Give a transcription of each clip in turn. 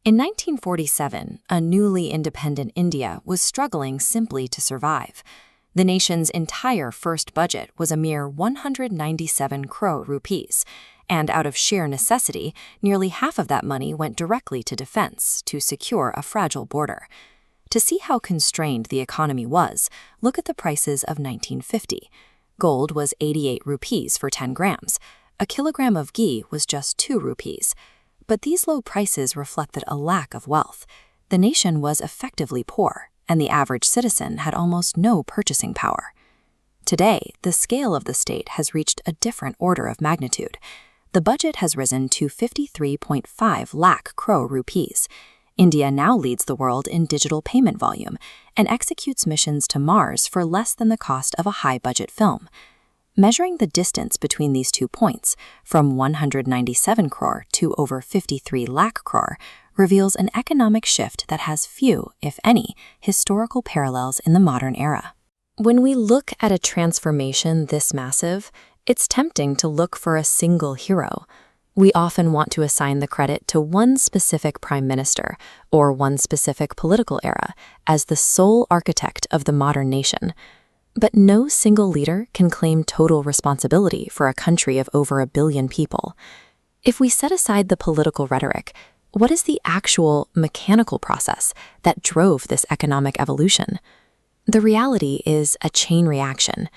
In 1947, a newly independent India was struggling simply to survive. The nation's entire first budget was a mere 197 crore rupees, and out of sheer necessity, nearly half of that money went directly to defense to secure a fragile border. To see how constrained the economy was, look at the prices of 1950. Gold was 88 rupees for 10 grams. A kilogram of ghee was just 2 rupees. But these low prices reflected a lack of wealth. The nation was effectively poor, and the average citizen had almost no purchasing power. Today, the scale of the state has reached a different order of magnitude. The budget has risen to 53.5 lakh crore rupees. India now leads the world in digital payment volume and executes missions to Mars for less than the cost of a high-budget film. Measuring the distance between these 2 points, from 197 crore to over 53 lakh crore, reveals an economic shift that has few, if any, historical parallels in the modern era. When we look at a transformation this massive, it's tempting to look for a single hero. We often want to assign the credit to one specific prime minister or one specific political era as the sole architect of the modern nation. But no single leader can claim total responsibility for a country of over 1 billion people. If we set aside the political rhetoric, what is the actual mechanical process that drove this economic evolution? The reality is a chain reaction.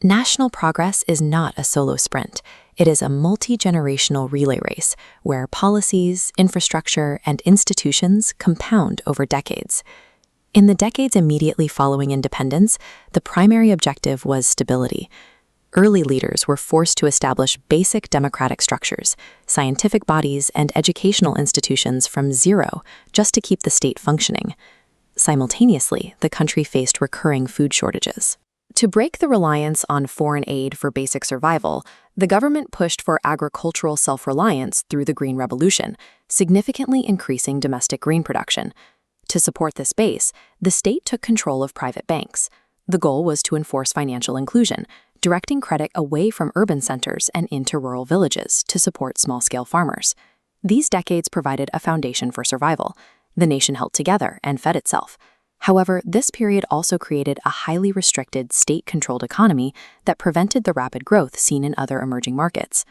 National progress is not a solo sprint. It is a multi-generational relay race where policies, infrastructure, and institutions compound over decades. In the decades immediately following independence, the primary objective was stability. Early leaders were forced to establish basic democratic structures, scientific bodies, and educational institutions from zero just to keep the state functioning. Simultaneously, the country faced recurring food shortages. To break the reliance on foreign aid for basic survival, the government pushed for agricultural self-reliance through the Green Revolution, significantly increasing domestic grain production. To support this base, the state took control of private banks. The goal was to enforce financial inclusion, directing credit away from urban centers and into rural villages to support small-scale farmers. These decades provided a foundation for survival. The nation held together and fed itself. However, this period also created a highly restricted, state-controlled economy that prevented the rapid growth seen in other emerging markets.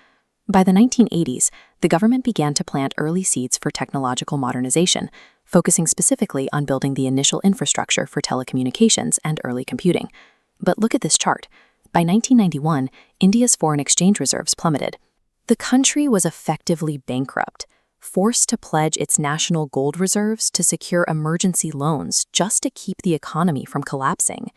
By the 1980s, the government began to plant early seeds for technological modernization, focusing specifically on building the initial infrastructure for telecommunications and early computing. But look at this chart. By 1991, India's foreign exchange reserves plummeted. The country was effectively bankrupt, forced to pledge its national gold reserves to secure emergency loans just to keep the economy from collapsing.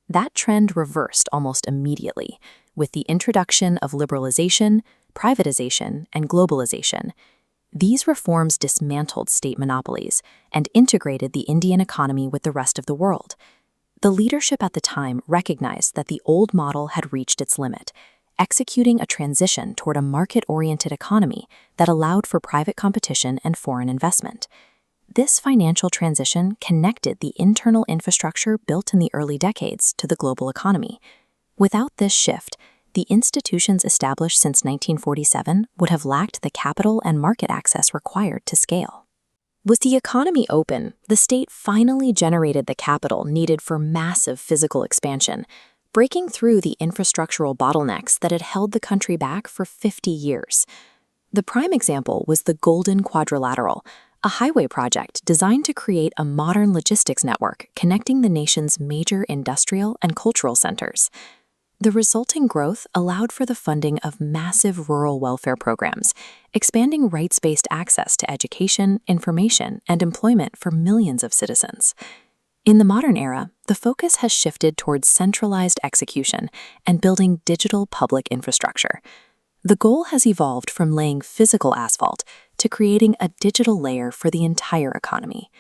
That trend reversed almost immediately, with the introduction of liberalization, privatization, and globalization. These reforms dismantled state monopolies and integrated the Indian economy with the rest of the world. The leadership at the time recognized that the old model had reached its limit, executing a transition toward a market-oriented economy that allowed for private competition and foreign investment. This financial transition connected the internal infrastructure built in the early decades to the global economy. Without this shift, the institutions established since 1947 would have lacked the capital and market access required to scale. With the economy open, the state finally generated the capital needed for massive physical expansion, breaking through the infrastructural bottlenecks that had held the country back for 50 years. The prime example was the Golden Quadrilateral, a highway project designed to create a modern logistics network connecting the nation's major industrial and cultural centers. The resulting growth allowed for the funding of massive rural welfare programs, expanding rights-based access to education, information, and employment for millions of citizens. In the modern era, the focus has shifted towards centralized execution and building digital public infrastructure. The goal has evolved from laying physical asphalt to creating a digital layer for the entire economy.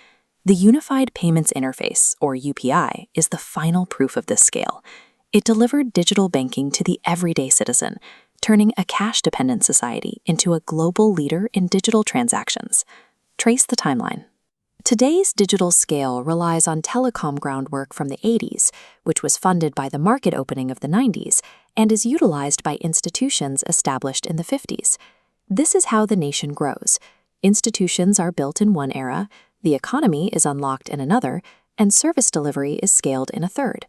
The Unified Payments Interface, or UPI, is the final proof of this scale. It delivered digital banking to the everyday citizen, turning a cash-dependent society into a global leader in digital transactions. Trace the timeline. Today's digital scale relies on telecom groundwork from the 80s, which was funded by the market opening of the 90s, and is utilized by institutions established in the 50s. This is how the nation grows. Institutions are built in one era, the economy is unlocked in another, and service delivery is scaled in a third.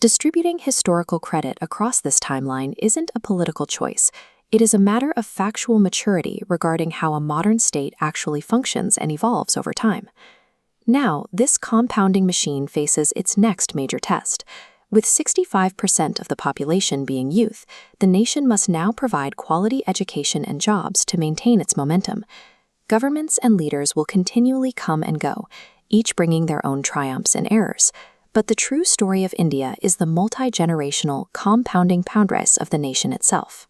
Distributing historical credit across this timeline isn't a political choice. It is a matter of factual maturity regarding how a modern state actually functions and evolves over time. Now, this compounding machine faces its next major test. With 65% of the population being youth, the nation must now provide quality education and jobs to maintain its momentum. Governments and leaders will continually come and go, each bringing their own triumphs and errors. But the true story of India is the multi-generational, compounding progress of the nation itself.